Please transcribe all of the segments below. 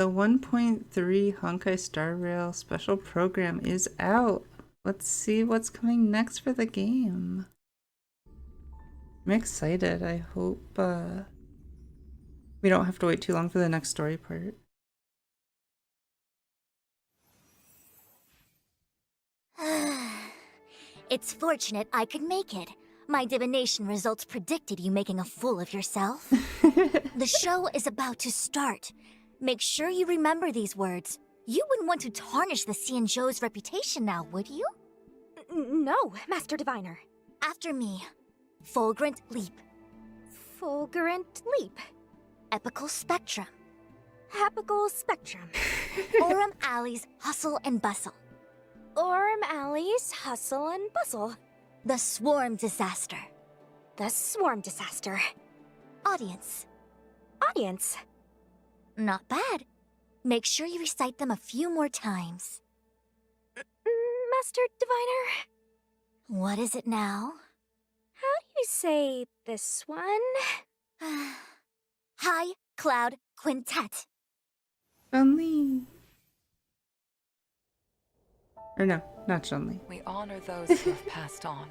The 1.3 Honkai Star Rail special program is out. Let's see what's coming next for the game. I'm excited. I hope we don't have to wait too long for the next story part. It's fortunate I could make it. My divination results predicted you making a fool of yourself. The show is about to start. Make sure you remember these words. You wouldn't want to tarnish the Xianzhou's reputation now, would you? No, Master Diviner. After me. Fulgurant Leap. Fulgurant Leap. Epical Spectrum. Apical Spectrum. Aurum Alley's Hustle and Bustle. Aurum Alley's Hustle and Bustle. The Swarm Disaster. The Swarm Disaster. Audience. Audience. Not bad. Make sure you recite them a few more times. Master Diviner? What is it now? How do you say this one? High Cloud Quintet. Chun-Li. Or no, not Chun-Li. We honor those who have passed on.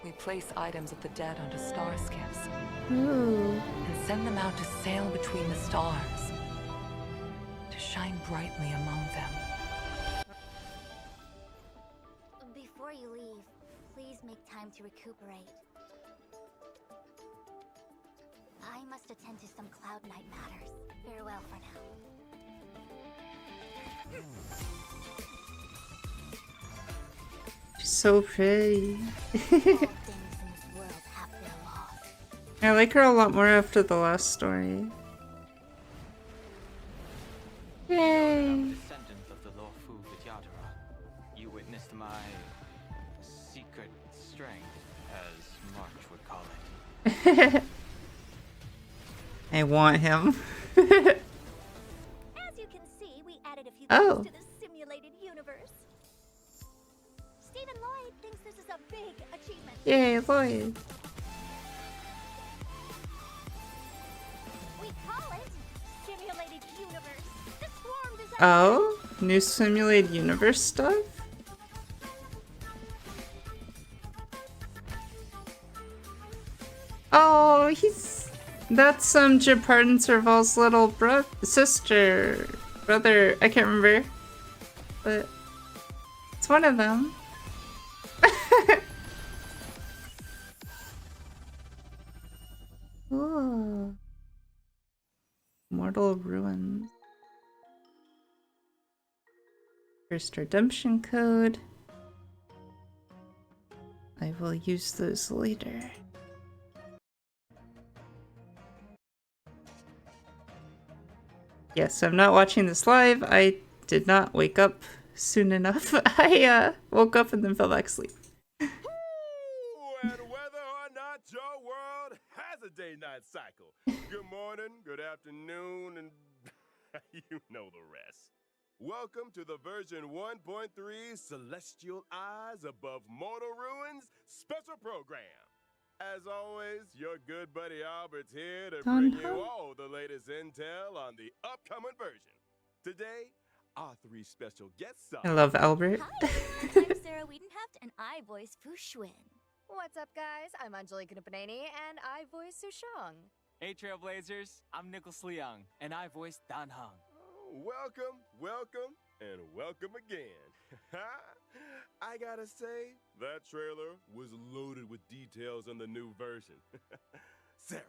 We place items of the dead onto star skiffs Ooh. and send them out to sail between the stars, to shine brightly among them. Before you leave, please make time to recuperate. I must attend to some Cloud Knight matters. Farewell for now. She's so pretty. All things in this world have their laws. I like her a lot more after the last story. Yay! Descendant of the lawful Vidyadhara, you witnessed my secret strength, as March would call it. I want him. As you can see, we added a few Oh. things to the simulated universe. Stephen Lloyd thinks this is a big achievement. Yay, Lloyd. We call it Simulated Universe. The Swarm Disaster. Oh, new simulated universe stuff? Oh, that's Jeopard Serval's little brother. I can't remember, but it's one of them. Ooh. Mortal Ruins. First redemption code. I will use those later. Yes, I'm not watching this live. I did not wake up soon enough. I woke up and then fell back asleep. And whether or not your world has a day-night cycle. Good morning, good afternoon, and you know the rest. Welcome to the version 1.3 Celestial Eyes Above Mortal Ruins special program. As always, your good buddy Albert's here to bring you all the latest intel on the upcoming version. Today, our three special guests I are... love Albert. Hi, everyone. I'm Sarah Wiedenheft, and I voice Fu Xuan. What's up, guys? I'm Angelika Nupaneni, and I voice Sushang. Hey Trailblazers, I'm Nicholas Leung, and I voice Dan Heng. Welcome, welcome, and welcome again. I gotta say, that trailer was loaded with details on the new version. Sarah.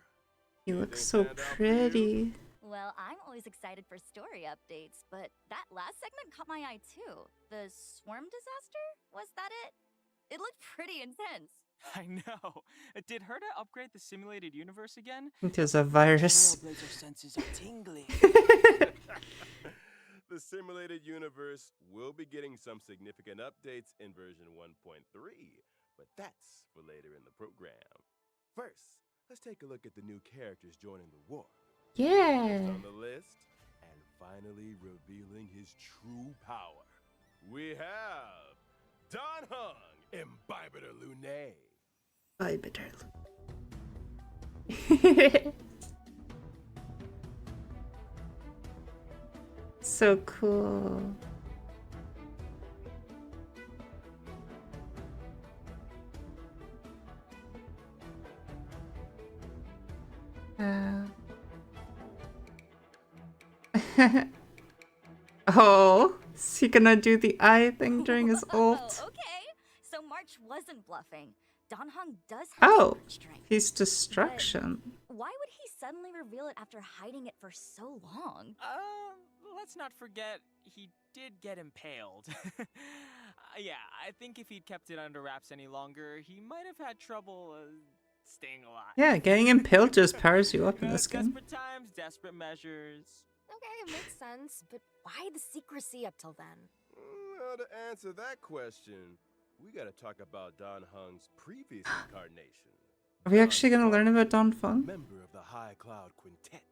He looks so pretty. Well, I'm always excited for story updates, but that last segment caught my eye too. The Swarm Disaster? Was that it? It looked pretty intense. I know. Did Herta upgrade the simulated universe again? Because a virus. Trailblazer senses are tingling. The simulated universe will be getting some significant updates in version 1.3, but that's for later in the program. First, let's take a look at the new characters joining the war. Yeah. Next on the list, and finally revealing his true power, we have Dan Heng, Imbibitor Lunae. Imbibitor. So cool. Oh, is he gonna do the eye thing during his ult? Okay, so March wasn't bluffing. Don Hung does have Oh, secret strength. he's destruction. Why would he suddenly reveal it after hiding it for so long? Let's not forget he did get impaled. Yeah, I think if he'd kept it under wraps any longer, he might have had trouble staying alive. Yeah, getting impaled just powers you up in this game. Desperate times, desperate measures. Okay, it makes sense, but why the secrecy up till then? Well, to answer that question, we gotta talk about Don Hung's previous incarnation. Are we actually gonna learn about Don Feng? Member of the High Cloud Quintet.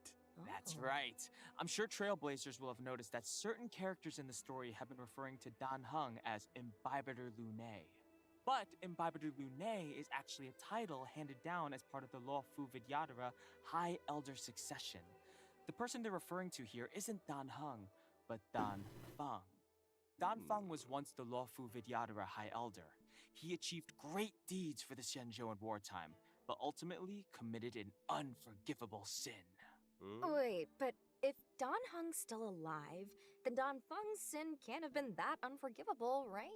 That's right. I'm sure Trailblazers will have noticed that certain characters in the story have been referring to Dan Heng as Imbibitor Lunae. But Imbibitor Lunae is actually a title handed down as part of the Law Fu Vidyadhara High Elder Succession. The person they're referring to here isn't Dan Heng, but Dan Feng. Dan Feng was once the Law Fu Vidyadhara High Elder. He achieved great deeds for the Xianzhou in wartime, but ultimately committed an unforgivable sin. Wait, but if Don Hung's still alive, then Don Feng's sin can't have been that unforgivable, right?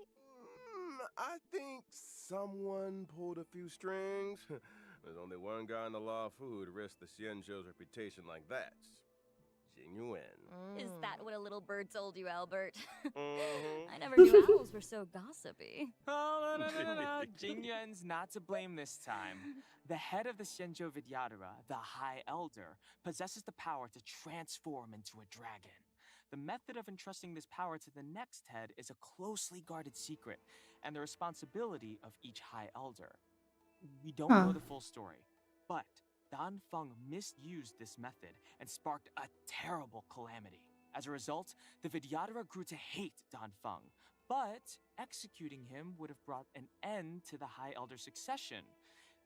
I think someone pulled a few strings. There's only one guy in the Law Fu who'd risk the Xianzhou's reputation like that. Jing Yuan. Is that what a little bird told you, Albert? Mhm. I never knew owls were so gossipy. Oh, no. Jing Yuan's not to blame this time. The head of the Xianzhou Vidyadhara, the High Elder, possesses the power to transform into a dragon. The method of entrusting this power to the next head is a closely guarded secret, and the responsibility of each High Elder. We don't know the full story, but Dan Feng misused this method and sparked a terrible calamity. As a result, the Vidyadhara grew to hate Dan Feng, but executing him would have brought an end to the High Elder succession.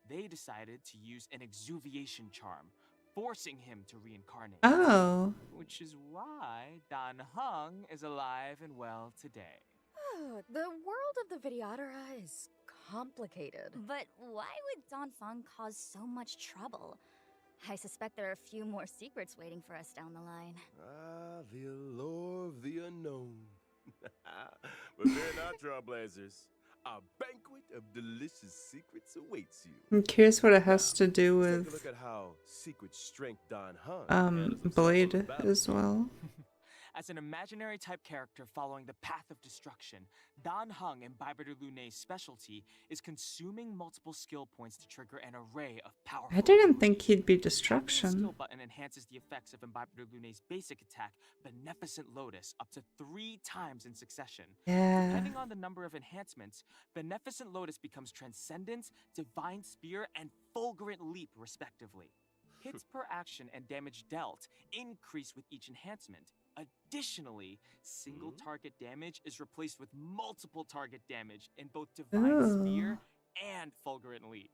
They decided to use an exuviation charm, forcing him to reincarnate. Oh. Which is why Dan Heng is alive and well today. The world of the Vidyadhara is complicated. But why would Don Feng cause so much trouble? I suspect there are a few more secrets waiting for us down the line. Ah, the allure of the unknown. But fear not, Trailblazers. A banquet of delicious secrets awaits you. I'm curious what it has to do Let's take a with look at how secret strength Don Hung handles himself Blade on the battle. as well. As an imaginary type character following the path of destruction, Dan Heng, Imbibitor Lunae's specialty, is consuming multiple skill points to trigger an array of powerful. I didn't think he'd be Tapping the destruction. skill button enhances the effects of Imbibitor Lunae's basic attack, Beneficent Lotus, up to 3 times in succession. Yeah. Depending on the number of enhancements, Beneficent Lotus becomes Transcendence, Divine Spear, and Fulgurant Leap, respectively. Hits per action and damage dealt increase with each enhancement. Additionally, single target damage is replaced with multiple target damage in both Divine Spear and Fulgurant Leap.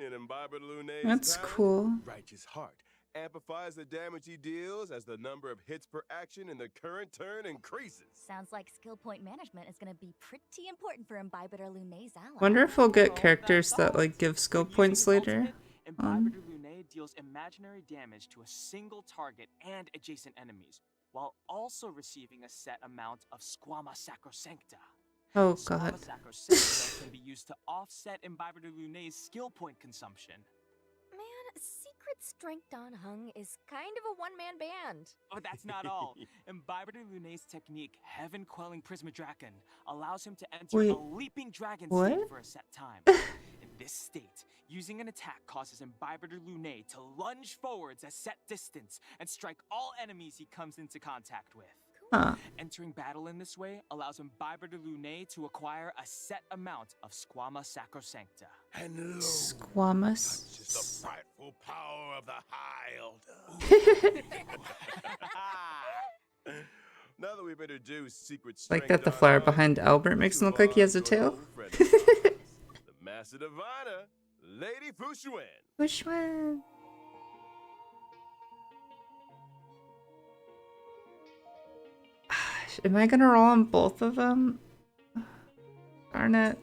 And Imbibitor Lunae's That's talent, cool. Righteous Heart, amplifies the damage he deals as the number of hits per action in the current turn increases. Sounds like skill point management is going to be pretty important for Imbibitor Lunae's ally. Wonder if we'll get Oh, characters that that's like give skill Using points his later. ultimate, Imbibitor Lunae deals imaginary damage to a single target and adjacent enemies, while also receiving a set amount of Squama Sacrosancta. Oh Squama god. Sacrosancta can be used to offset Imbibitor Lunae's skill point consumption. Man, Secret Strength Don Hung is kind of a one-man band. But that's not all. Imbibitor Lunae's technique, Heaven Quelling Prismadraken, allows him to enter Wait, a leaping dragon what? state for a set time. In this state, using an attack causes Imbibitor Lunae to lunge forwards a set distance and strike all enemies he comes into contact with. Huh. Entering battle in this way allows Imbibitor Lunae to acquire a set amount of Squama Sacrosancta. And lo, Squamous. touches the frightful power of the High Elder. Now that we've introduced Secret Strength Like that the Don flower Hung, behind Albert makes him look like he has a let's move on tail. to our old friend of ours, the Master Diviner, Lady Fushuan. Which one? Am I gonna roll on both of them? Darn it.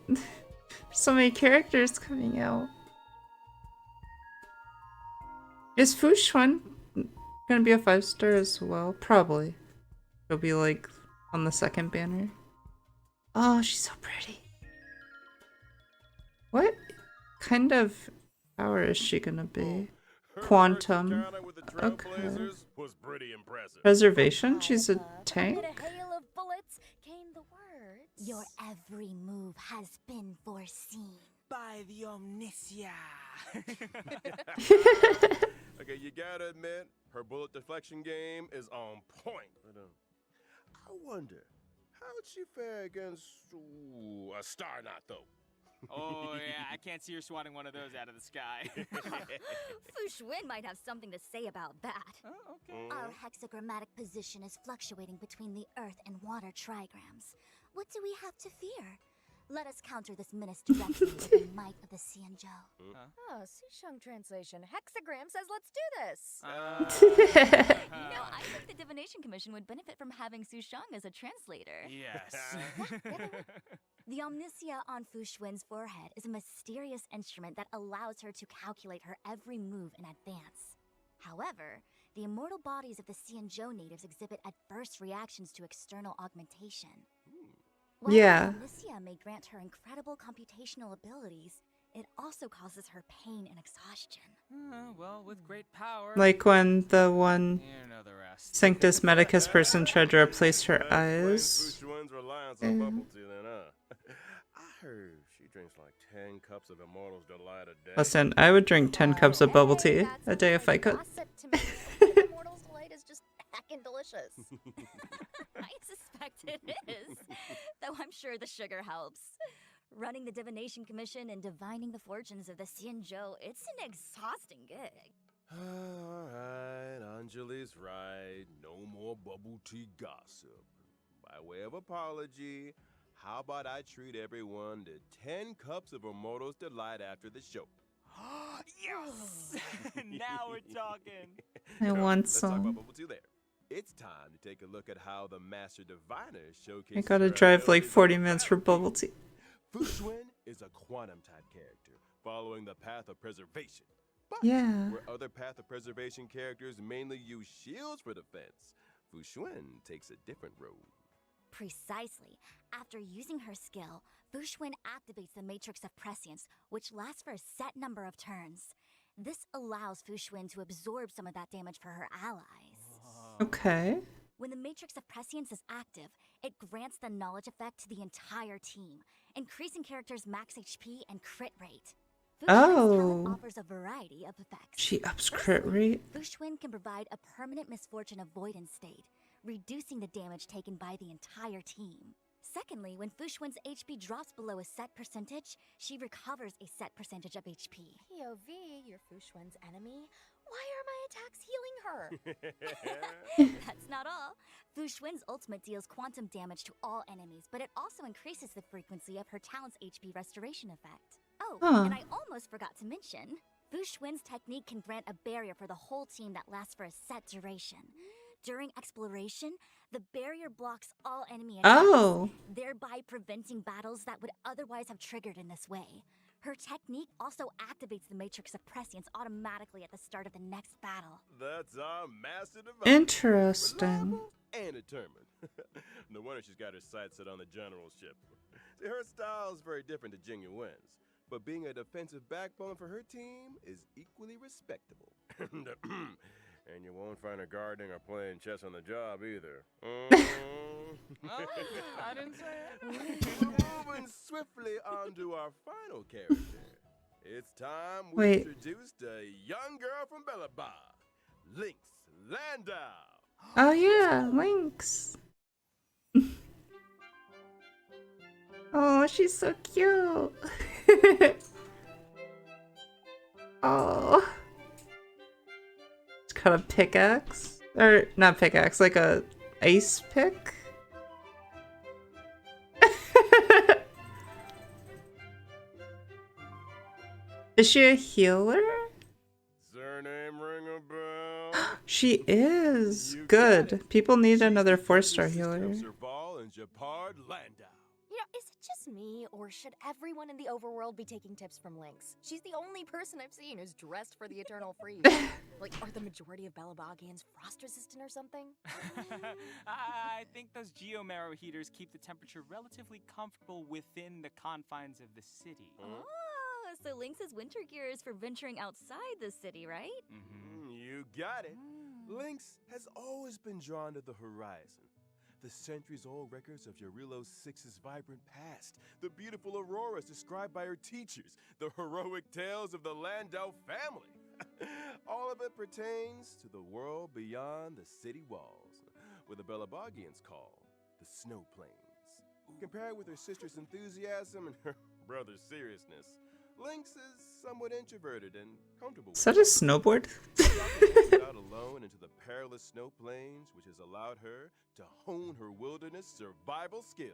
So many characters coming out. Is Fushun gonna be a 5-star as well? Probably. It'll be like on the second banner. Oh, she's so pretty. What kind of power is she gonna be? Quantum. Okay. Was pretty impressive. Preservation? She's a tank? Amid a hail of bullets came the words. Your every move has been foreseen. By the Omnisia. Okay, you gotta admit, her bullet deflection game is on point. But, I wonder, how'd she fare against a star knot, though? Oh, yeah, I can't see her swatting one of those out of the sky. Fushun might have something to say about that. Oh, okay. Our hexagrammatic position is fluctuating between the earth and water trigrams. What do we have to fear? Let us counter this menace directly with the might of the Xianzhou. Oh, Sushung translation. Hexagram says let's do this. You know, I think the Divination Commission would benefit from having Sushung as a translator. Yes. The Omnisia on Fushun's forehead is a mysterious instrument that allows her to calculate her every move in advance. However, the immortal bodies of the Xianzhou natives exhibit adverse reactions to external augmentation. While Yeah. Omnisia may grant her incredible computational abilities, it also causes her pain and exhaustion. Well, with great power. Like when the one You know the rest. Sanctus Medicus person tried to replace her eyes. Fushun's reliance on bubble tea, then, I heard she drinks like 10 cups of Immortal's Delight a day. Listen, I would drink 10 cups of bubble tea a day if I could. Gossip to me. Immortal's Delight is just heckin' delicious. I suspect it is, though I'm sure the sugar helps. Running the Divination Commission and divining the fortunes of the Xianzhou, it's an exhausting gig. Alright, Anjali's right. No more bubble tea gossip. By way of apology, how about I treat everyone to 10 cups of Immortal's Delight after the show? Yes! Now we're talking. I want Let's talk some. about bubble tea there. It's time to take a look at how the Master Diviner showcases I gotta her drive like abilities 40 in minutes for battle. bubble tea. Fushun is a quantum-type character, following the path of preservation. But Yeah. where other path of preservation characters mainly use shields for defense, Fushun takes a different road. Precisely. After using her skill, Fushun activates the Matrix of Prescience, which lasts for a set number of turns. This allows Fushun to absorb some of that damage for her allies. Okay. When the Matrix of Prescience is active, it grants the knowledge effect to the entire team, increasing characters' max HP and crit rate. Fushun's talent Oh. offers a variety of effects. She ups crit rate. Fushun can provide a permanent misfortune avoidance state, reducing the damage taken by the entire team. Secondly, when Fushun's HP drops below a set percentage, she recovers a set percentage of HP. POV, you're Fushun's enemy. Why are my attacks healing her? That's not all. Fushun's ultimate deals quantum damage to all enemies, but it also increases the frequency of her talent's HP restoration effect. Oh, Huh. and I almost forgot to mention, Fushun's technique can grant a barrier for the whole team that lasts for a set duration. During exploration, the barrier blocks all enemy attacks, Oh. thereby preventing battles that would otherwise have triggered in this way. Her technique also activates the Matrix of Prescience automatically at the start of the next battle. That's our Master Diviner. Interesting. Reliable and determined. No wonder she's got her sights set on the generalship. See, her style is very different to Jingyu Wen's, but being a defensive backbone for her team is equally respectable. And you won't find her gardening or playing chess on the job either. I didn't say it. We're moving swiftly on to our final character. It's time we Wait. introduce the young girl from Bellaba, Lynx Landau. Oh yeah, Lynx. Oh, she's so cute. Oh. It's got a pickaxe. Or not pickaxe, like a ice pick. Is she a healer? Does her name ring a bell? She is. Good. People need another 4-star healer. Japard Landau. You know, is it just me, or should everyone in the overworld be taking tips from Lynx? She's the only person I've seen who's dressed for the eternal freeze. Like, are the majority of Belabogians frost resistant or something? I think those geomarrow heaters keep the temperature relatively comfortable within the confines of the city. Oh, so Lynx's winter gear is for venturing outside the city, right? You got it. Lynx has always been drawn to the horizon. The centuries-old records of Jarilo VI's vibrant past, the beautiful auroras described by her teachers, the heroic tales of the Landau family. All of it pertains to the world beyond the city walls, where the Belabogians call the snow plains. Compared with her sister's enthusiasm and her brother's seriousness, Lynx is somewhat introverted and comfortable. Is that a snowboard? Out alone into the perilous snow plains, which has allowed her to hone her wilderness survival skills.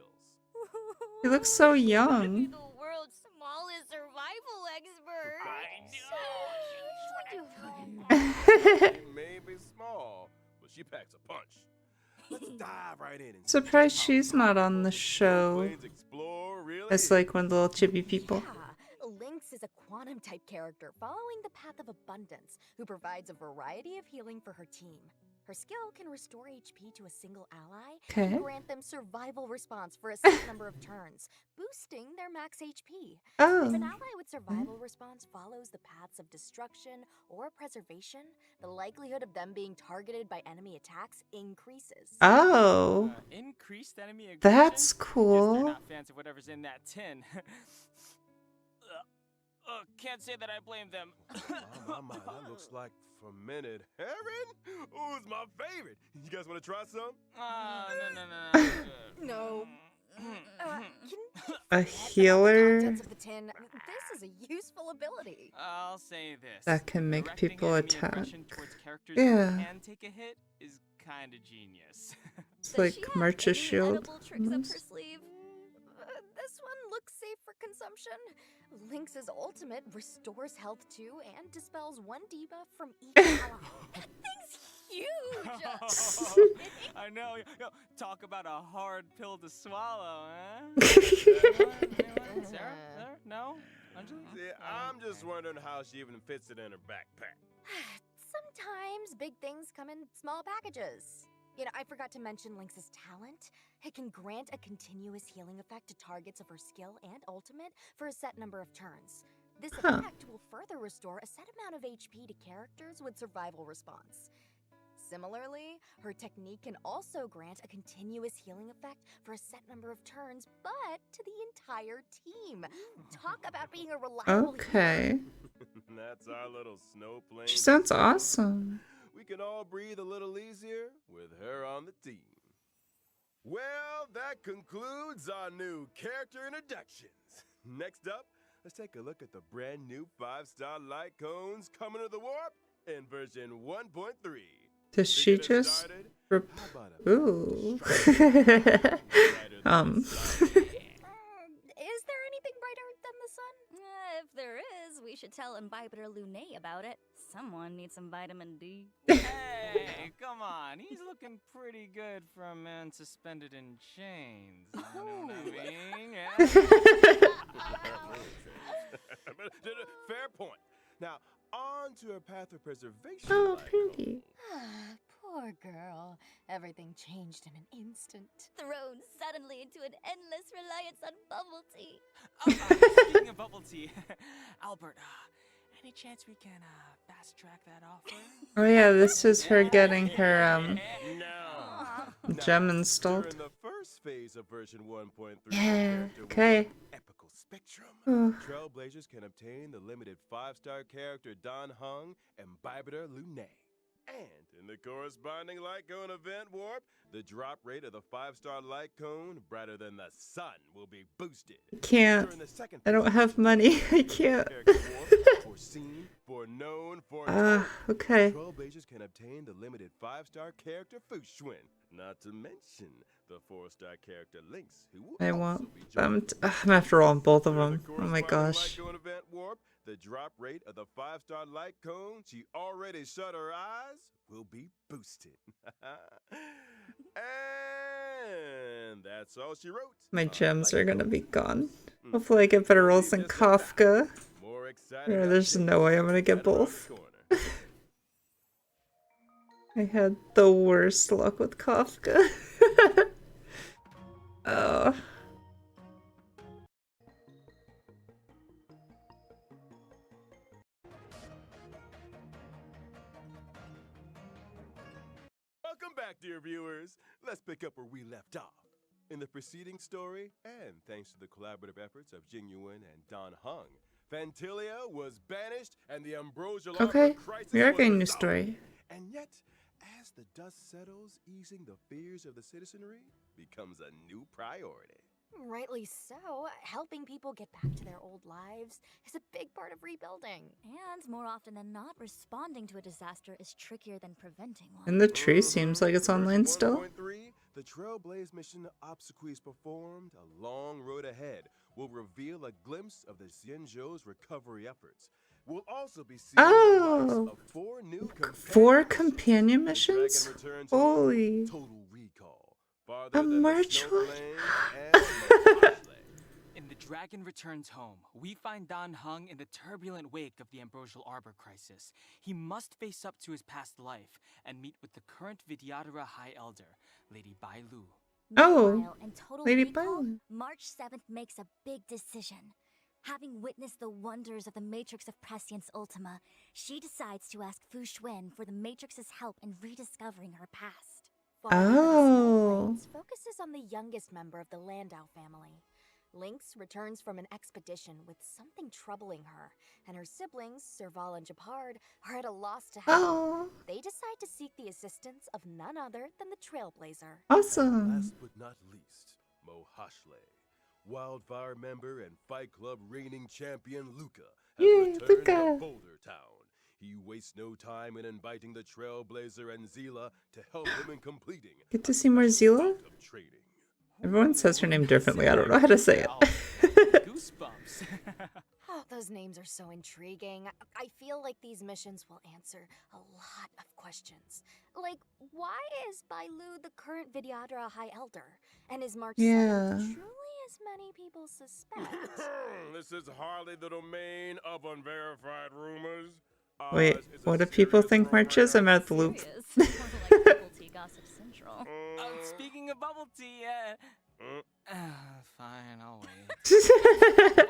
He looks so Be young. the world's smallest survival expert. She may be small, but she packs a punch. Let's dive right in. And Surprised she's not on the show Plains explore really as like one of the little chibi people. Yeah, Lynx is a quantum-type character following the path of abundance who provides a variety of healing for her team. Her skill can restore HP to a single ally Okay. and grant them survival response for a set number of turns, boosting their max HP. Oh. If an ally with survival response follows the paths of destruction or preservation, the likelihood of them being targeted by enemy attacks increases. Oh. Increased enemy aggression? That's Guess they're cool. not fans of whatever's in that tin. Can't say that I blame them. my, that looks like fermented herring. Ooh, it's my favorite. You guys want to try some? No. I'm good. No. Can A the healer contents of the tin? This is a useful ability. I'll say this. that can make Directing people enemy attack. aggression towards characters Yeah. who can take a hit is kind of genius. It's Does like she have March's any shield. edible tricks up her almost. sleeve? This one looks safe for consumption. Lynx's ultimate restores health too and dispels one debuff from each ally. That thing's huge! I know. Yo, talk about a hard pill to swallow, huh? Anyone? Sarah? No? Anjali? See, I'm just wondering how she even fits it in her backpack. Sometimes big things come in small packages. You know, I forgot to mention Lynx's talent. It can grant a continuous healing effect to targets of her skill and ultimate for a set number of turns. This effect will further restore a set amount of HP to characters with survival response. Similarly, her technique can also grant a continuous healing effect for a set number of turns, but to the entire team. Talk about being a reliable healer. Okay. That's our little snow plane. She sounds awesome. We can all breathe a little easier with her on the team. Well, that concludes our new character introductions. Next up, let's take a look at the brand new 5-star light cones coming to the warp in version 1.3. Does To she get us just started, rep- how about a Ooh. brighter than the sun? Is there anything brighter than the sun? If there is, we should tell Imbibitor Lunae about it. Someone needs some vitamin D. Hey, come on. He's looking pretty good for a man suspended in chains. You know what I mean? Yeah. Fair point. Now, on to her path of preservation. Oh, light pretty. cones. Poor girl. Everything changed in an instant. Thrown suddenly into an endless reliance on bubble tea. Speaking of bubble tea, Albert, any chance we can fast track that offer? Oh yeah, this is her getting her No. gem Now, installed. During the first phase of version 1.3, Yeah, character with okay. Epical Spectrum, Oh. Trailblazers can obtain the limited 5-star character Don Hung and Imbibitor Lunae. And in the corresponding light cone event warp, the drop rate of the 5-star light cone, brighter than the sun, will be boosted. Can't. During the second I don't phase have money. I can't. character warp, foreseen, foreknown, foretold, Okay. Trailblazers can obtain the limited 5-star character Fushwin, not to mention the 4-star character Lynx, who will I also want be them. joining. I'm after all both of During them. the Oh my corresponding gosh. light cone event warp, the drop rate of the 5-star light cone she already shut her eyes will be boosted. And That's all she wrote. My gems Like are gonna so. be gone. Hopefully I get better rolls than Kafka. More exciting Or there's no way I'm gonna get updates right around both. the corner. I had the worst luck with Kafka. Oh. Welcome back, dear viewers. Let's pick up where we left off. In the preceding story, and thanks to the collaborative efforts of Jingyuan and Don Hung, Fantilia was banished and the Ambrosial Okay, Arbor crisis we are was getting a new resolved. story. And yet, as the dust settles, easing the fears of the citizenry becomes a new priority. Rightly so. Helping people get back to their old lives is a big part of rebuilding. And more often than not, responding to a disaster is trickier than preventing one. And the tree seems like it's online still. Version 1.3, the Trailblaze mission obsequies performed, a long road ahead will reveal a glimpse of the Xianzhou's recovery efforts. We'll also be seeing the likes of 4 new Four companion companion missions. missions? The Dragon Returns Home, Holy. Total Recall. Farther A than the March Snow one? Plains and Mojave. In The Dragon Returns Home, we find Don Hung in the turbulent wake of the Ambrosial Arbor crisis. He must face up to his past life and meet with the current Vidyadhara High Elder, Lady Bai Lu. Oh, Meanwhile, in Total Lady Recall, Bailu. March 7th makes a big decision. Having witnessed the wonders of the Matrix of Prescience Ultima, she decides to ask Fu Xuan for the Matrix's help in rediscovering her past. Farther than the Snow Oh. Plains focuses on the youngest member of the Landau family. Lynx returns from an expedition with something troubling her, and her siblings, Serval and Japard, are at a loss to help. Oh, They decide to seek the assistance of none other than the Trailblazer. And awesome. last but not least, Mohashle. Wildfire member and Fight Club reigning champion Luca has Yay, returned Luca. to Boulder Town. He wastes no time in inviting the Trailblazer and Zila to help him in completing Get to a see more special Zila? bout of training. Everyone says her name differently. I don't know how to say it. Goosebumps. Oh, those names are so intriguing. I feel like these missions will answer a lot of questions. Like, why is Bailu the current Vidyadhara High Elder? And is March Yeah. 7th truly as many people suspect? This is hardly the domain of unverified rumors. Wait, Ours is a what do people serious think March is? I'm program. out the loop. Serious. More like bubble tea gossip central. Speaking of bubble tea, fine, I'll wait.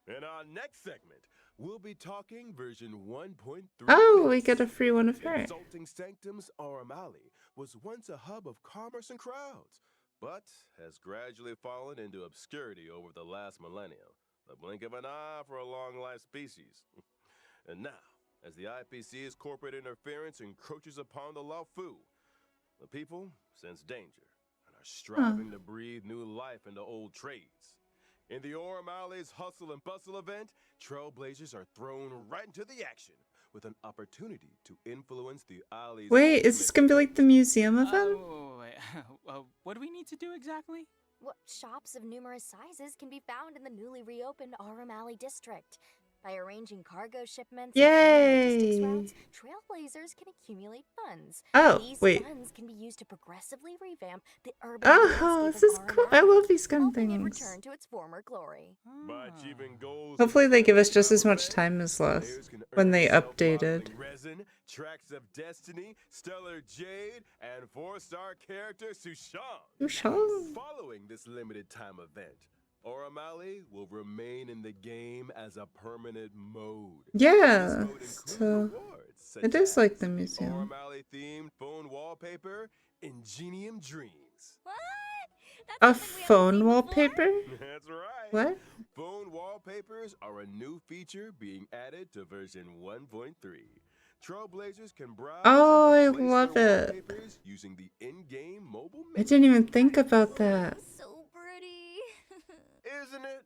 In our next segment, we'll be talking version 1.3. Oh, we get a free one of her. Exalting Sanctum's Aramali was once a hub of commerce and crowds, but has gradually fallen into obscurity over the last millennium. The blink of an eye for a long-life species. And now, as the IPC's corporate interference encroaches upon the Laofu, the people sense danger and are striving to breathe new life into old trades. In the Orem Alley's Hustle and Bustle event, Trailblazers are thrown right into the action with an opportunity to influence the alley's... Wait, is this gonna be like the museum of them? Wait. What do we need to do exactly? What shops of numerous sizes can be found in the newly reopened Aurum Alley district? By arranging cargo shipments and planning logistics Yay! routes, Trailblazers can accumulate funds. Oh, These wait. funds can be used to progressively revamp the urban Oh, landscape this of is Aurum cool. I Alley, love these kind of helping it things. return to its former glory. By achieving goals Hopefully in they give us the just as much event, time as last players can when earn they self-modeling updated. Resin, tracks of destiny, Stellar Jade, and 4-star character Sushang. Sushang. Following this limited time event, Oramali will remain in the game as a permanent mode. Yeah, This mode includes so rewards such it is like as the museum. Oramali themed phone wallpaper, Ingenium Dreams. What? That's A something we haven't phone seen before? wallpaper? That's right. What? Phone wallpapers are a new feature being added to version 1.3. Trailblazers can browse Oh, and I replace love their it. wallpapers using the in-game mobile I menu. didn't even think about that. So pretty. Isn't it?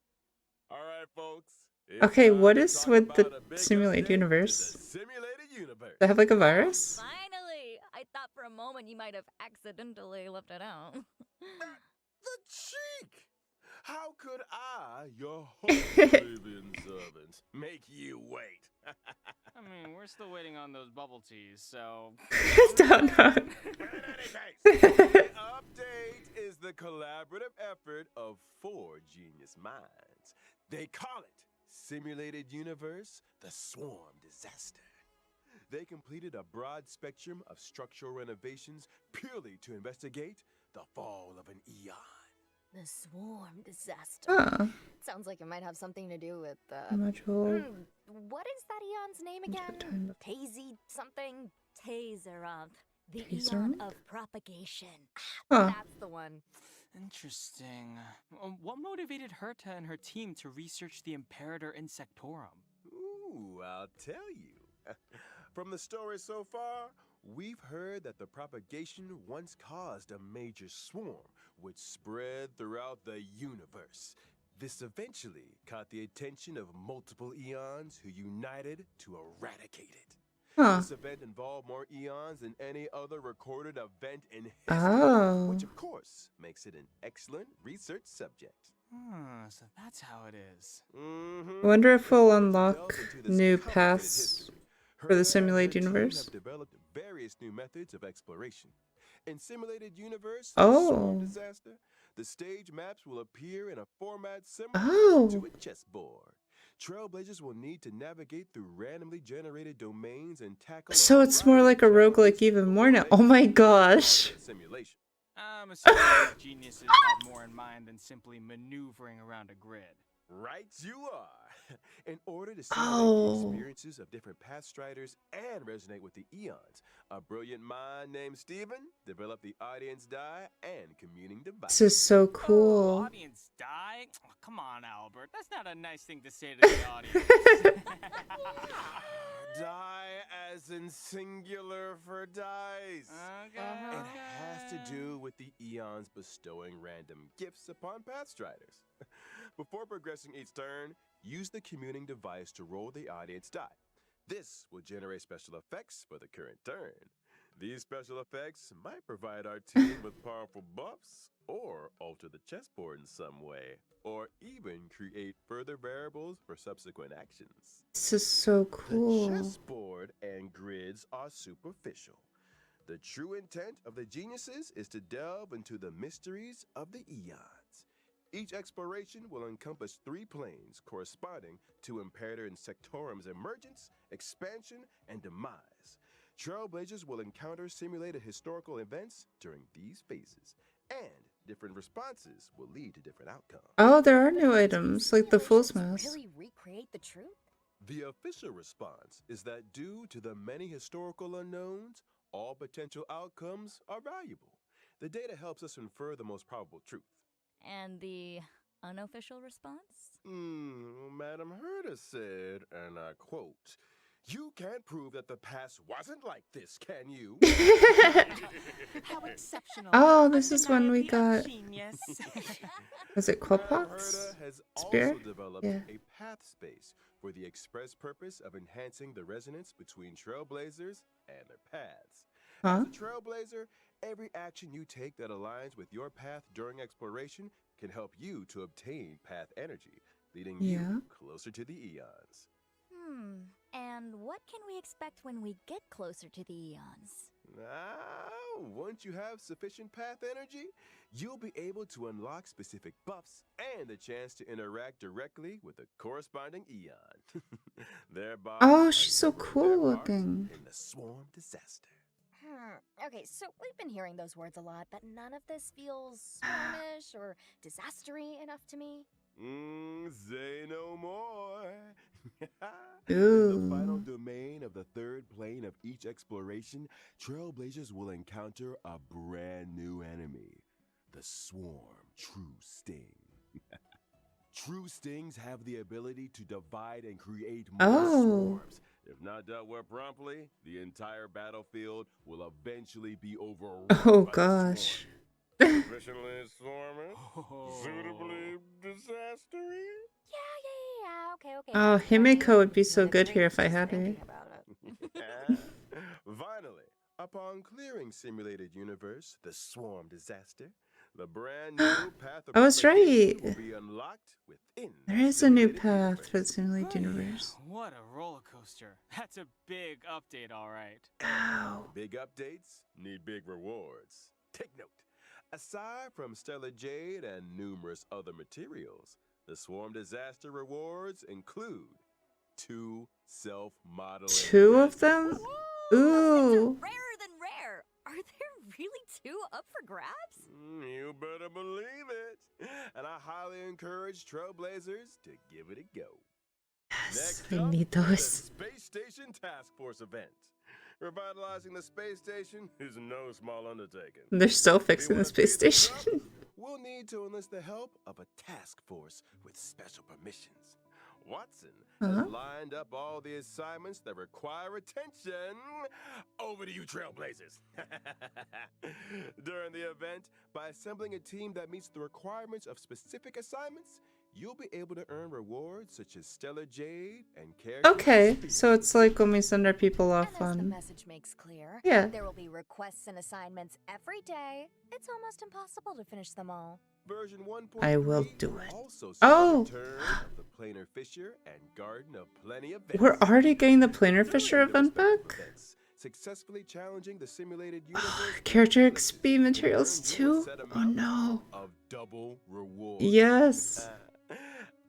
All right, folks. It's Okay, time what to is talk with the about a big simulated update to universe? the simulated universe. They have like a virus? Finally! I thought for a moment you might have accidentally left it out. The cheek! How could I, your Holy servant, make you wait? I mean, we're still waiting on those bubble teas, so... Don't know. In any case, the update is collaborative effort of 4 genius minds. They call it Simulated Universe, the Swarm Disaster. They completed a broad spectrum of structural renovations purely to investigate the fall of an eon. The swarm disaster. Huh. Sounds like it might have something to do with Module. what is that eon's name Into again? time. Tazy something? Tazeroth, the Tazeroth? eon of propagation. Huh. That's the one. Interesting. What motivated Herta and her team to research the Imperator Insectorum? Ooh, I'll tell you. From the story so far, we've heard that the propagation once caused a major swarm, which spread throughout the universe. This eventually caught the attention of multiple eons who united to eradicate it. Huh. This event involved more eons than any other recorded event in history, Oh. which of course makes it an excellent research subject. So that's how it is. Mhm. I wonder if In we'll order to unlock delve into this new complicated paths history, for the Herta and simulated her team universe. have developed various new methods of exploration. In Simulated Universe, the Swarm Oh. Disaster, the stage maps will appear in a format similar Oh. to a chessboard. Trailblazers will need to navigate through randomly generated domains and tackle So it's more like a roguelike even more now. Oh my gosh. Simulation. I'm assuming these geniuses had more in mind than simply maneuvering around a grid. Right you are. In order to simulate Oh. the experiences of different Pathstriders and resonate with the eons, a brilliant mind named Steven developed the audience die and communing device. This is so Oh, cool. audience die? Oh, come on, Albert. That's not a nice thing to say to the audience. Die as in singular for dice. Okay. It has to do with the eons bestowing random gifts upon Pathstriders. Before progressing each turn, use the communing device to roll the audience die. This will generate special effects for the current turn. These special effects might provide our team with powerful buffs, or alter the chessboard in some way, or even create further variables for subsequent actions. This is so cool. The chessboard and grids are superficial. The true intent of the geniuses is to delve into the mysteries of the eons. Each exploration will encompass 3 planes corresponding to Imperator Insectorum's emergence, expansion, and demise. Trailblazers will encounter simulated historical events during these phases, and different responses will lead to different outcomes. Oh, there are new items, like the Fool's Simulations Mask. really recreate the truth? The official response is that due to the many historical unknowns, all potential outcomes are valuable. The data helps us infer the most probable truth. And the unofficial response? Madam Herta said, and I quote, "You can't prove that the past wasn't like this, can you?" How exceptional. Oh, this is when we Undeniably a got. genius. Was it Madam Quillpox? Herta has Spear? also developed Yeah. a path space for the express purpose of enhancing the resonance between trailblazers and their paths. Huh? As a trailblazer, every action you take that aligns with your path during exploration can help you to obtain path energy, leading Yeah. you closer to the eons. And what can we expect when we get closer to the eons? Once you have sufficient path energy, you'll be able to unlock specific buffs and the chance to interact directly with the corresponding eon. Thereby, Oh, she's so uncovering cool their part looking. in the swarm disaster. Okay, so we've been hearing those words a lot, but none of this feels swarmish or disastery enough to me. Say no more. In the Ooh. final domain of the 3rd plane of each exploration, Trailblazers will encounter a brand new enemy, the Swarm True Sting. True Stings have the ability to divide and create more Oh. swarms. If not dealt with promptly, the entire battlefield will eventually be overrun Oh by gosh. the swarm. Sufficiently swarming? Oh. Suitably disastery? Yeah, okay. Oh, Himiko would be so It's good great here if I just had her. thinking about it. Finally, upon clearing Simulated Universe, the Swarm Disaster, the brand new path of I was propagation right. will be unlocked within There the is a new Simulated path for the Universe. simulated universe. What a roller coaster. That's a big update, all right. Ow. Big updates need big rewards. Take note. Aside from Stellar Jade and numerous other materials, the Swarm Disaster rewards include 2 self-modeling 2 of them? Those things are Ooh. rarer than rare. Are there really 2 up for grabs? You better believe it. And I highly encourage Trailblazers to give it a go. Yes, Next we up, need the those. Space Station Task Force event. Revitalizing the space station is no small undertaking. They're still If you fixing the wanna space speed this up, station. we'll need to enlist the help of a task force with special permissions. Watson has lined up all the assignments that require attention. Over to you, Trailblazers. During the event, by assembling a team that meets the requirements of specific assignments, you'll be able to earn rewards such as Stellar Jade and character Okay, experience. so it's like when we send our people And off as the on... message makes clear, Yeah. there will be requests and assignments every day. It's almost impossible to finish them all. Version 1.3 I will do it. also sees Oh. the return of the Planar Fisher and Garden of Plenty events. We're already getting the Planar During Fisher the event respective back? events, successfully challenging the simulated universe Character glitches XP will materials earn you a too? set Oh amount no. of double rewards. Yes.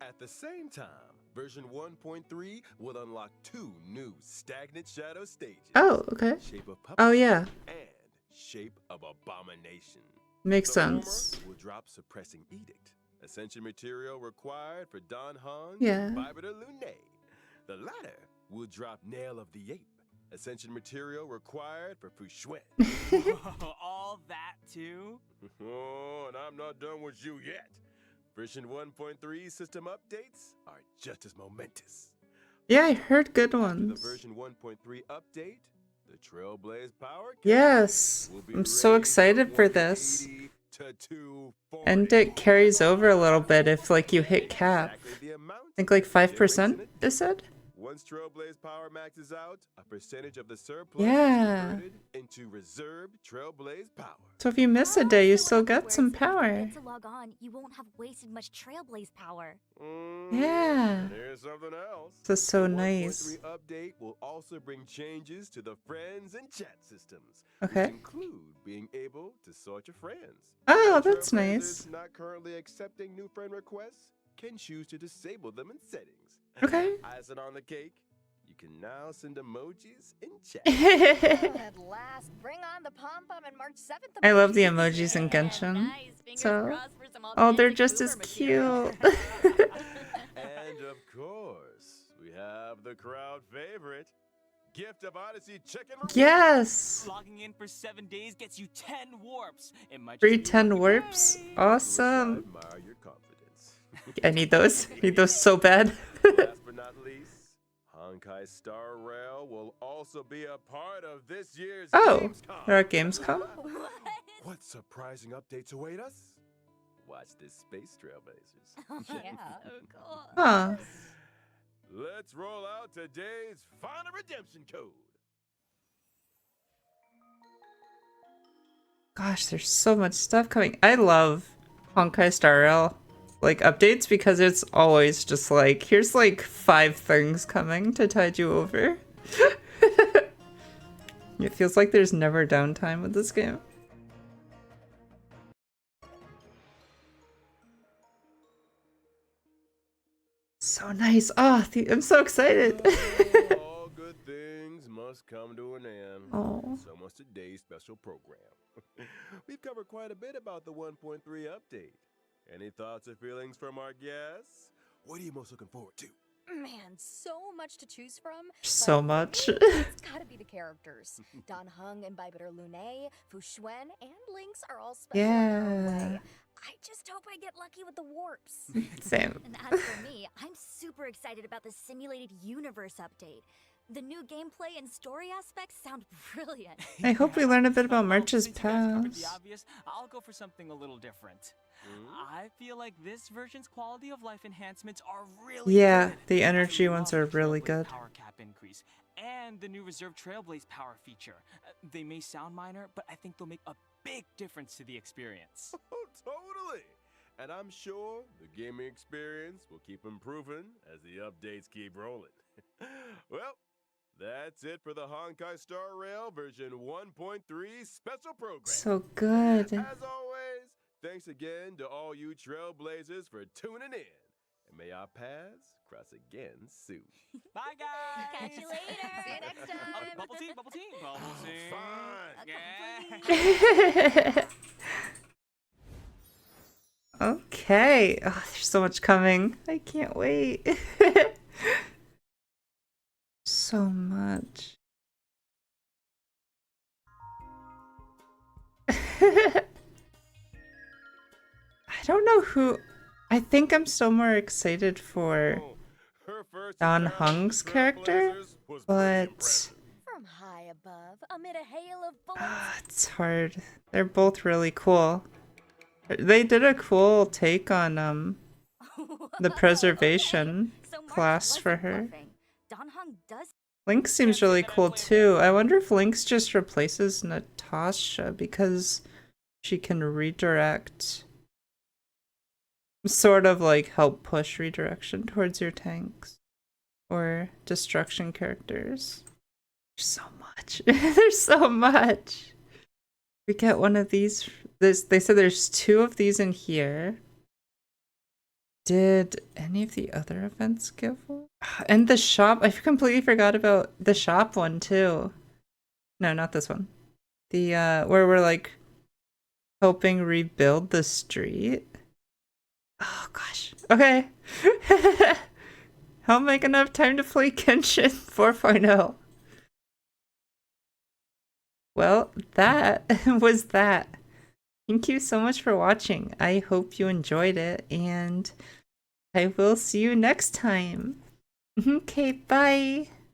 At the same time, version 1.3 will unlock 2 new stagnant shadow stages. Oh, okay. Shape of Puppet Oh yeah. and Shape of Abomination. Makes The former sense. will drop Suppressing Edict, ascension material required for Don Hung Yeah. and Bibita Lune. The latter will drop Nail of the Ape, ascension material required for Fu Xuan. All that too? Oh, and I'm not done with you yet. Version 1.3 system updates are just as momentous. Yeah, I heard good After ones. the version 1.3 update, the Trailblaze Power Cap Yes. will be I'm so raised excited from for this. 180 to 240. And it carries over a little bit if like you hit cap. Exactly the amount I think like it generates 5% in a it said? Once Trailblaze Power maxes out, a percentage of the surplus Yeah. is converted into reserved Trailblaze Power. So if you miss a day, you So still in other get some words, if you power. forget to log on, you won't have wasted much Trailblaze power. Yeah. And here's something else. This is so The nice. 1.3 update will also bring changes to the friends and chat systems. Okay. Which include being able to sort your friends. Oh, And that's Trailblazers nice. not currently accepting new friend requests can choose to disable them in settings. Okay. Icing on the cake, you can now send emojis in chat. At last, bring on the pom-pom and March 7th. I love the emojis. emojis in Genshin. Nice. Fingers So, crossed for some oh, they're authentic just as boomer material. cute. And of course, we have the crowd favorite, Gift of Odyssey Chicken Reward. Yes. Logging in for 7 days gets you 10 warps. It might Free just be a 10 lucky warps. day. Awesome. I admire your confidence. I need those. Need those so bad. Last but not least, Honkai Star Rail will also be a part of this year's Oh, Gamescom. they're at Gamescom? What surprising updates await us? Watch this Space Trailblazers. Yeah. Huh. Let's roll out today's final redemption code. Gosh, there's so much stuff coming. I love Honkai Star Rail like updates because it's always just like, here's like 5 things coming to tide you over. It feels like there's never downtime with this game. So nice. Oh, I'm so excited. All good things must come to an end. Oh. So much today's special program. We've covered quite a bit about the 1.3 update. Any thoughts or feelings from our guests? What are you most looking forward to? Man, so much to choose from. So but much. for me, it's gotta be the characters. Don Hung and Bibita Lune, Fu Xuan, and Lynx are all special in their own Yeah. way. I just hope I get lucky with the warps. Same. And as for me, I'm super excited about the simulated universe update. The new gameplay and story aspects sound brilliant. I hope we learn a bit about Well, March's since you guys covered the past. obvious, I'll go for something a little different. Hmm? I feel like this version's quality of life enhancements are really Yeah, good. the I energy ones love are the really Trailblaze good. Power cap increase and the new reserve Trailblaze power feature. They may sound minor, but I think they'll make a big difference to the experience. Oh, totally. And I'm sure the gaming experience will keep improving as the updates keep rolling. Well, that's it for the Honkai Star Rail version 1.3 special program. So good. As always, Thanks again to all you trailblazers for tuning in. And may our paths cross again soon. Bye, guys. Catch you later. See you next time. Oh, bubble tea, bubble tea, bubble tea. Fine. Yeah. Okay. Oh, there's so much coming. I can't wait. So much. I don't know who. I think I'm still more excited for Her first Don encounter with Hung's character, trailblazers was pretty but impressive. From high above, amid a hail of bullets. it's hard. They're both really cool. They did a cool take on the preservation So March class for wasn't her. bluffing. Don Hung does Link seems really cool too. I wonder if Link just replaces Natasha because she can redirect, sort of like help push redirection towards your tanks or destruction characters. There's so much. There's so much. We get one of these. They said there's 2 of these in here. Did any of the other events give one? And the shop, I completely forgot about the shop one too. No, not this one. The where we're like helping rebuild the street. Oh gosh. Okay. I'll make enough time to play Genshin 4.0. Well, that was that. Thank you so much for watching. I hope you enjoyed it, and I will see you next time. Okay, bye.